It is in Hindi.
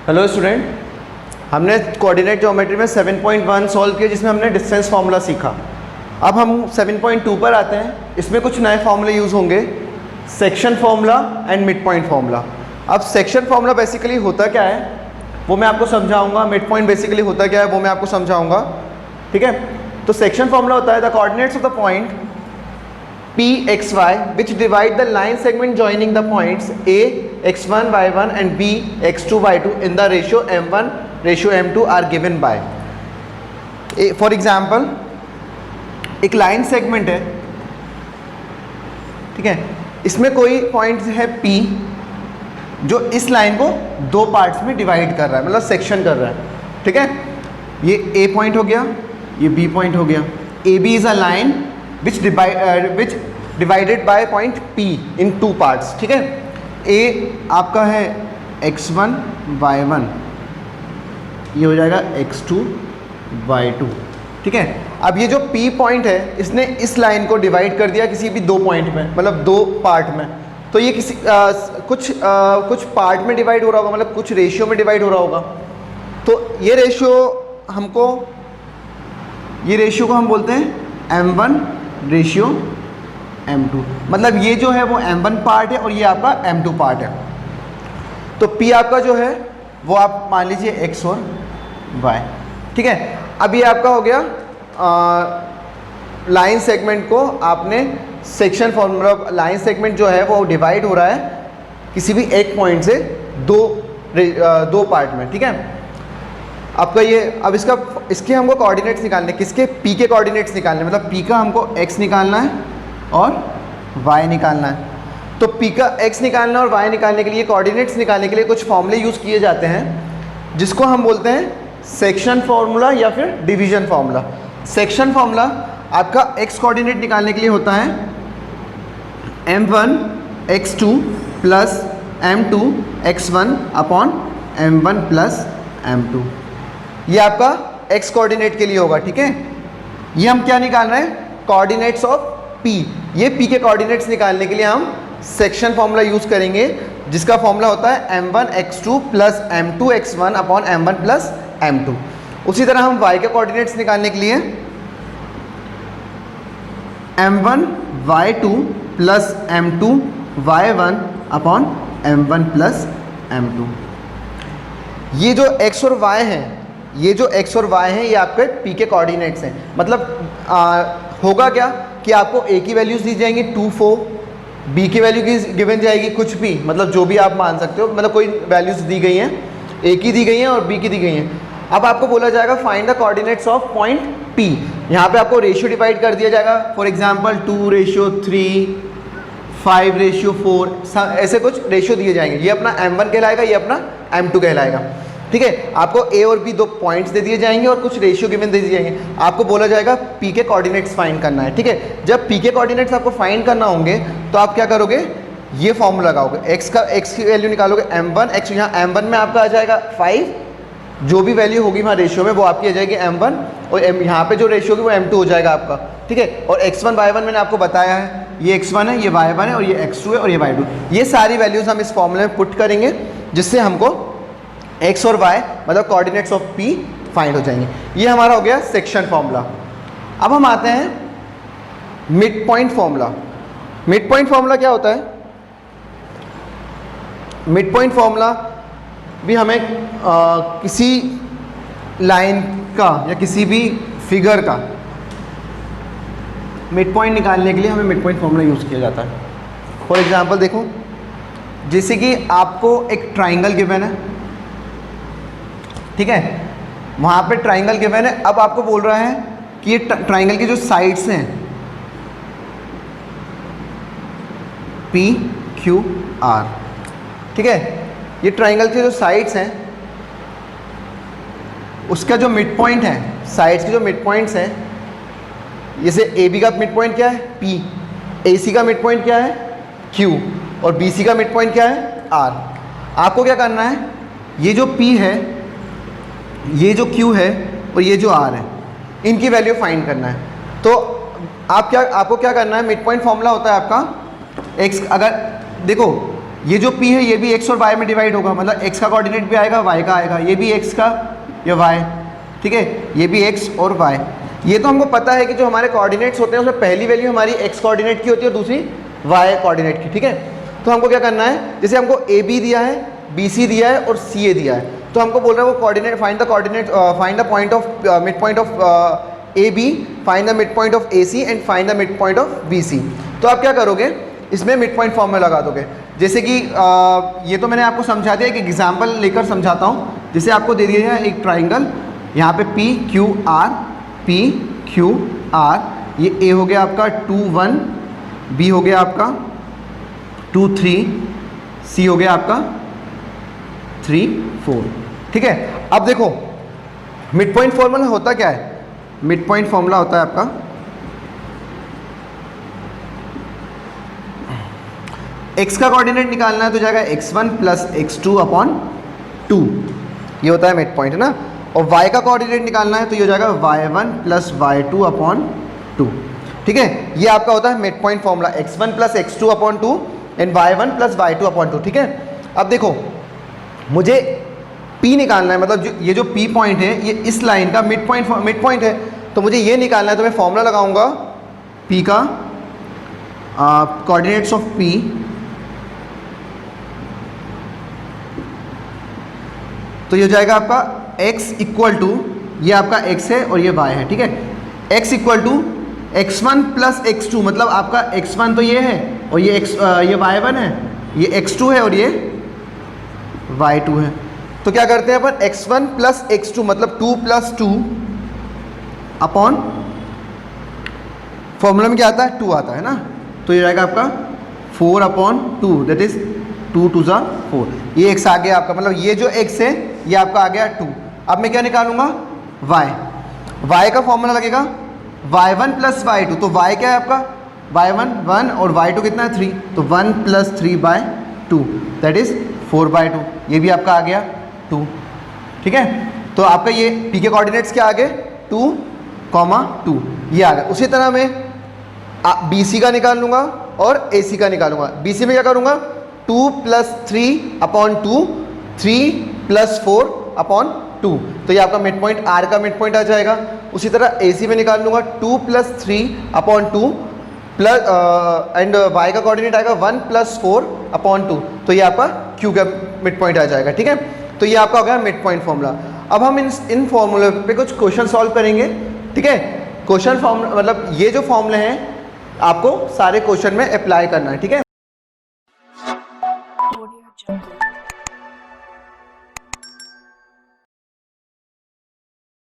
हेलो स्टूडेंट, हमने कोऑर्डिनेट ज्योमेट्री में 7.1 सॉल्व किया जिसमें हमने डिस्टेंस फार्मूला सीखा। अब हम 7.2 पर आते हैं। इसमें कुछ नए फार्मूले यूज़ होंगे, section formula and mid point formula. अब सेक्शन फार्मूला बेसिकली होता क्या है वो मैं आपको समझाऊंगा, मिड पॉइंट बेसिकली होता क्या है वो मैं आपको समझाऊंगा, ठीक है। तो सेक्शन फार्मूला होता है the coordinates of the point P x y which divide the line segment joining the points A x1 y1 and B x2 y2 in the ratio m1 ratio m2 are given by for example एक लाइन सेगमेंट है, ठीक है। इसमें कोई पॉइंट है P जो इस लाइन को दो पार्ट्स में डिवाइड कर रहा है, मतलब सेक्शन कर रहा है, ठीक है। ये A पॉइंट हो गया, ये B पॉइंट हो गया। AB is a line which divided by point P in two parts, ठीक है। A आपका है x1 y1, ये हो जाएगा x2 y2, ठीक है। अब ये जो P पॉइंट है इसने इस लाइन को डिवाइड कर दिया किसी भी दो पॉइंट में, मतलब दो पार्ट में। तो ये किसी कुछ पार्ट में डिवाइड हो रहा होगा, मतलब कुछ रेशियो में डिवाइड हो रहा होगा। तो ये रेशियो को हम बोलते हैं m1 रेशियो m2, मतलब ये जो है वो m1 पार्ट है और ये आपका m2 पार्ट है। तो P आपका जो है वो आप मान लीजिए x और y, ठीक है। अब ये आपका हो गया लाइन सेगमेंट को आपने सेक्शन फॉर्मूला, लाइन सेगमेंट जो है वो डिवाइड हो रहा है किसी भी एक पॉइंट से दो पार्ट में, ठीक है। आपका ये अब इसके हमको कोऑर्डिनेट्स निकालने, किसके P के कोऑर्डिनेट्स निकालने, मतलब P का हमको x निकालना है और y निकालना है। तो P का x निकालना और y निकालने के लिए, कोऑर्डिनेट्स निकालने के लिए कुछ फॉर्मूले यूज़ किए जाते हैं जिसको हम बोलते हैं सेक्शन फार्मूला या फिर डिवीजन फार्मूला। सेक्शन फार्मूला आपका x कोऑर्डिनेट निकालने के लिए होता है m1 x2 plus m2 x1 upon m1 plus m2। ये आपका x कोऑर्डिनेट के लिए होगा, ठीक है। ये हम क्या निकाल रहे हैं, कोऑर्डिनेट्स ऑफ P। ये P के कोऑर्डिनेट्स निकालने के लिए हम सेक्शन फार्मूला यूज़ करेंगे जिसका फार्मूला होता है m1 x2 plus m2 x1 upon m1 plus m2। उसी तरह हम y के कोऑर्डिनेट्स निकालने के लिए m1 y2 plus m2 y1 upon m1 plus m2। ये जो x और y है, ये जो x और y हैं ये आपके P के कोऑर्डिनेट्स हैं। मतलब होगा क्या कि आपको A की वैल्यूज़ दी जाएंगी 2 4, B की वैल्यू की गिवन जाएगी कुछ भी, मतलब जो भी आप मान सकते हो, मतलब कोई वैल्यूज़ दी गई हैं, A की दी गई हैं और B की दी गई हैं। अब आपको बोला जाएगा find the coordinates of point P। यहाँ पे आपको रेशियो डिवाइड कर दिया जाएगा, फॉर एग्जाम्पल 2:3, 5:4, ऐसे कुछ रेशियो दिए जाएंगे। ये अपना m1 कहलाएगा, ये अपना m2 कहलाएगा, ठीक है। आपको A और B दो पॉइंट्स दे दिए जाएंगे और कुछ रेशियो गिवन दे दिए जाएंगे। आपको बोला जाएगा P के कोऑर्डिनेट्स फाइंड करना है, ठीक है। जब P के कोऑर्डिनेट्स आपको फाइंड करना होंगे तो आप क्या करोगे, ये फॉर्मूला लगाओगे, x की वैल्यू निकालोगे m1 x, यहाँ m1 में आपका आ जाएगा 5, जो भी वैल्यू होगी वहाँ रेशियो में वो आपकी आ जाएगी m1, और यहाँ पे जो रेशियो होगी वो m2 हो जाएगा आपका, ठीक है। और x1 y1 मैंने आपको बताया है, ये x1 है, ये y1 है और ये x2 है और ये y2। ये सारी वैल्यूज़ हम इस फॉर्मूले में पुट करेंगे जिससे हमको x और y मतलब कोऑर्डिनेट्स ऑफ P फाइंड हो जाएंगे। ये हमारा हो गया सेक्शन फार्मूला। अब हम आते हैं mid point formula. Mid point formula क्या होता है, मिड पॉइंट फार्मूला भी हमें किसी लाइन का या किसी भी फिगर का मिड पॉइंट निकालने के लिए हमें मिड पॉइंट फार्मूला यूज़ किया जाता है। फॉर एग्जांपल देखो, जैसे कि आपको एक ट्राइंगल गिवन है, ठीक है, वहाँ पे ट्राइंगल गिवन है। अब आपको बोल रहा है कि ये ट्राइंगल की जो साइड्स हैं P Q R, ठीक है, ये ट्राइंगल की जो साइड्स हैं उसका जो मिड पॉइंट है, साइड्स के जो मिड पॉइंट्स हैं, जैसे AB का मिड पॉइंट क्या है P, AC का मिड पॉइंट क्या है Q और BC का मिड पॉइंट क्या है R। आपको क्या करना है, ये जो P है, ये जो Q है और ये जो R है, इनकी वैल्यू फाइंड करना है। तो आपको क्या करना है, मिड पॉइंट फॉर्मूला होता है आपका x, अगर देखो ये जो p है ये भी x और y में डिवाइड होगा, मतलब x का कोऑर्डिनेट भी आएगा y का आएगा, ये भी x का या y, ठीक है, ये भी x और y। ये तो हमको पता है कि जो हमारे कोऑर्डिनेट्स होते हैं उसमें पहली वैल्यू हमारी x कोऑर्डिनेट की होती है और दूसरी y कोऑर्डिनेट की, ठीक है। तो हमको क्या करना है, जैसे हमको AB दिया है, BC दिया है और CA दिया है, तो हमको बोल रहा है वो coordinate find the point of mid point of AB, find the mid point of AC and find the mid point of BC। तो आप क्या करोगे, इसमें मिड पॉइंट फॉर्मूला लगा दोगे। जैसे कि ये तो मैंने आपको समझा दिया, एक एग्जाम्पल लेकर समझाता हूँ। जैसे आपको दे दिया है एक ट्राइंगल, यहाँ पे PQR, PQR, ये A हो गया आपका 2 1, B हो गया आपका 2 3, C हो गया आपका 3 4, ठीक है। अब देखो मिड पॉइंट फॉर्मूला होता क्या है, मिड पॉइंट फॉर्मूला होता है आपका x का कोऑर्डिनेट निकालना है तो जाएगा x1 प्लस x2 अपॉन 2, ये होता है मिड पॉइंट, है ना। और y का कोऑर्डिनेट निकालना है तो ये हो जाएगा y1 प्लस y2 अपॉन 2, ठीक है। ये आपका होता है mid point formula, x1 plus x2 upon 2 and y1 plus y2 upon 2, ठीक है। अब देखो मुझे p निकालना है, मतलब ये जो p पॉइंट है ये इस लाइन का मिड पॉइंट है, तो मुझे ये निकालना है, तो मैं फॉर्मूला लगाऊंगा p का, कोऑर्डिनेट्स ऑफ p, तो ये हो जाएगा आपका x इक्वल टू, ये आपका x है और ये y है, ठीक है। x equal to x1 plus x2, मतलब आपका x1 तो ये है और ये ये y1 है, ये x2 है और ये y2 है। तो क्या करते हैं अपन, x1 प्लस x2 मतलब 2 प्लस 2 अपॉन, फॉर्मूला में क्या आता है 2 आता है ना, तो ये जाएगा आपका 4 अपॉन 2, दैट इज 2 2 ज़ा 4, ये x आ गया आपका, मतलब ये जो x है ये आपका आ गया 2। अब मैं क्या निकालूंगा, y का फॉर्मूला लगेगा y1 प्लस y2, तो y क्या है आपका, y1 1 और y2 कितना है 3, तो 1 प्लस 3/2 दैट इज 4/2, ये भी आपका आ गया 2, ठीक है। तो आपका ये p के कोऑर्डिनेट्स क्या आ गए 2, 2 ये आ गया। उसी तरह मैं BC का निकाल लूँगा और AC का निकालूंगा। BC में क्या करूँगा, 2 प्लस 3 अपॉन 2, 3 प्लस 4 अपॉन 2, तो ये आपका मिड पॉइंट R का मिड पॉइंट आ जाएगा। उसी तरह AC में निकाल लूँगा 2 plus 3 upon 2 plus and Y का कोऑर्डिनेट आएगा 1 प्लस 4 अपॉन 2, तो ये आपका Q का मिड पॉइंट आ जाएगा, ठीक है। तो ये आपका हो गया मिड पॉइंट फॉर्मूला। अब हम इन फॉर्मूले पे कुछ क्वेश्चन सॉल्व करेंगे, ठीक है। क्वेश्चन फॉर्मूला मतलब ये जो फॉर्मूले हैं आपको सारे क्वेश्चन में अप्लाई करना है, ठीक है।